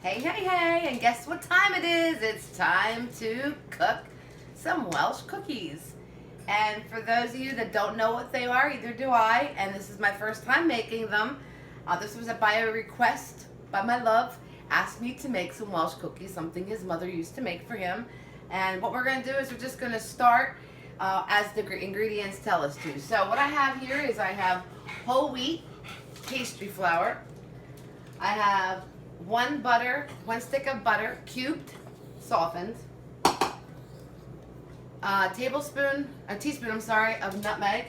Hey, hey, hey, and guess what time it is? It's time to cook some Welsh cookies. And for those of you that don't know what they are, either do I, and this is my first time making them. This was by a request by my love, asked me to make some Welsh cookies, something his mother used to make for him. And what we're going to do is we're just going to start as the ingredients tell us to. So what I have here is I have whole wheat pastry flour. I have one stick of butter, cubed, softened. A teaspoon, of nutmeg.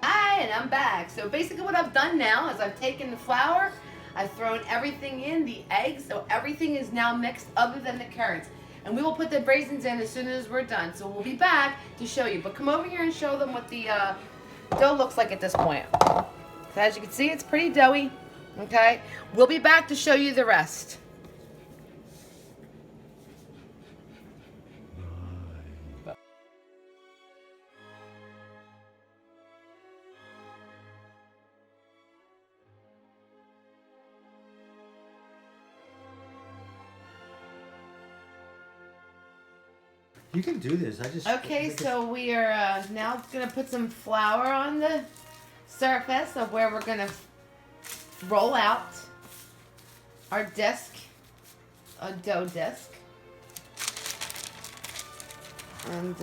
Hi, and I'm back. So basically what I've done now is I've taken the flour, I've thrown everything in, the eggs, so everything is now mixed other than the currants. And we will put the raisins in as soon as we're done. So we'll be back to show you. But come over here and show them what the dough looks like at this point. So as you can see, it's pretty doughy. Okay? We'll be back to show you the rest. You can do this. Okay, so we are now going to put some flour on the surface of where we're going to roll out our disc, a dough disc. And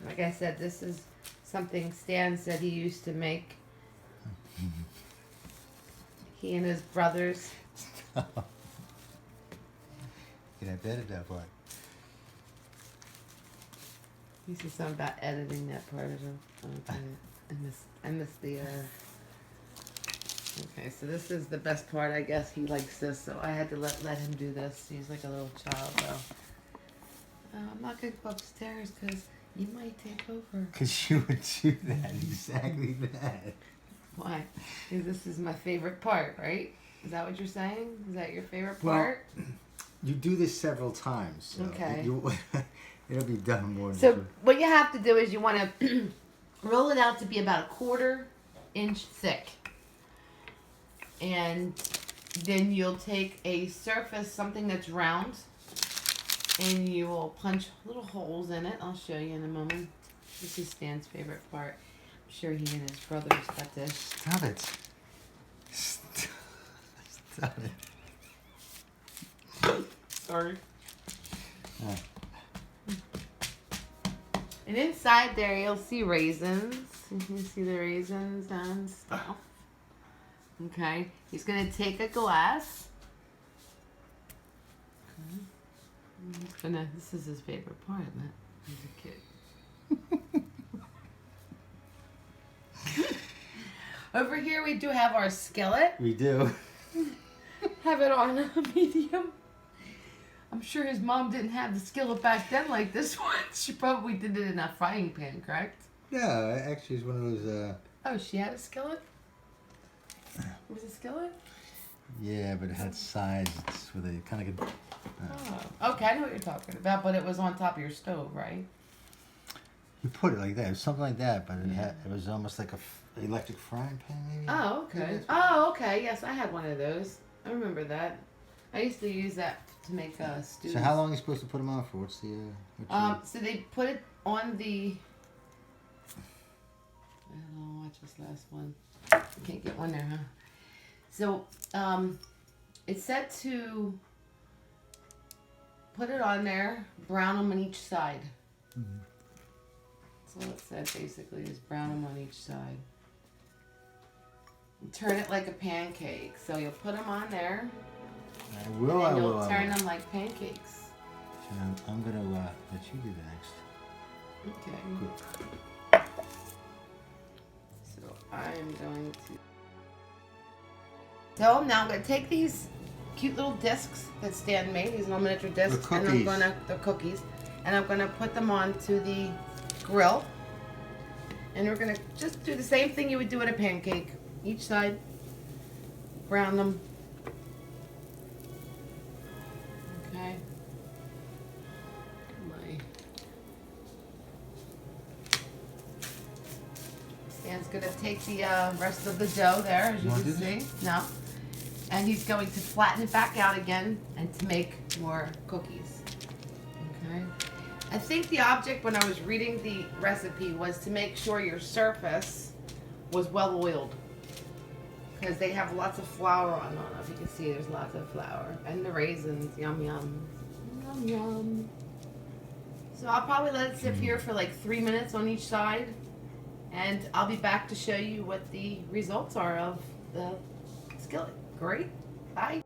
like I said, this is something Stan said he used to make. He and his brothers. I edited that part. You said something about editing that part of it. Okay. I missed the. Okay, so this is the best part. I guess he likes this, so I had to let him do this. He's like a little child, though. I'm not gonna go upstairs because you might take over. Because you would do that, exactly that. Why? Because this is my favorite part, right? Is that what you're saying? Is that your favorite part? Well, you do this several times. So okay. It'll be done more. So what you have to do is you want to roll it out to be about 1/4 inch thick. And then you'll take a surface, something that's round, and you will punch little holes in it. I'll show you in a moment. This is Stan's favorite part. I'm sure he and his brothers got this. Stop it. Stop it. Sorry. And inside there you'll see raisins. You can see the raisins and stuff. Okay. He's going to take a glass. Okay. This is his favorite part, isn't it? He's a kid. Over here we do have our skillet. We do. Have it on a medium. I'm sure his mom didn't have the skillet back then like this one. She probably did it in a frying pan, correct? Yeah, actually it's one of those... Oh, she had a skillet? It was a skillet? Yeah, but it had sides where they kind of could... Oh, okay, I know what you're talking about, but it was on top of your stove, right? You put it like that. It was something like that, but it was almost like a electric frying pan, maybe? Oh, okay. Oh, okay. Yes, I had one of those. I remember that. I used to use that to make stews. So how long are you supposed to put them on for? What's the... So they put it on the... I don't know, watch this last one. I can't get one there, huh? So, it's set to put it on there, brown them on each side. Mm-hmm. That's all it said, basically, is brown them on each side. And turn it like a pancake. So you'll put them on there. I will. And you'll turn them like pancakes. So I'm gonna let you do the next. Okay. Good. So I'm going to. So now I'm going to take these cute little discs that Stan made, these little miniature discs, and I'm going to and I'm going to put them onto the grill. And we're going to just do the same thing you would do in a pancake. Each side, brown them. Okay. My the rest of the dough there, as you Want can to do see. No. And he's going to flatten it back out again and to make more cookies. Okay. I think the object when I was reading the recipe was to make sure your surface was well oiled. Because they have lots of flour on them. If you can see, there's lots of flour. And the raisins. Yum, yum. Yum, yum. So I'll probably let it sit here for like 3 minutes on each side. And I'll be back to show you what the results are of the skillet. Great. Bye.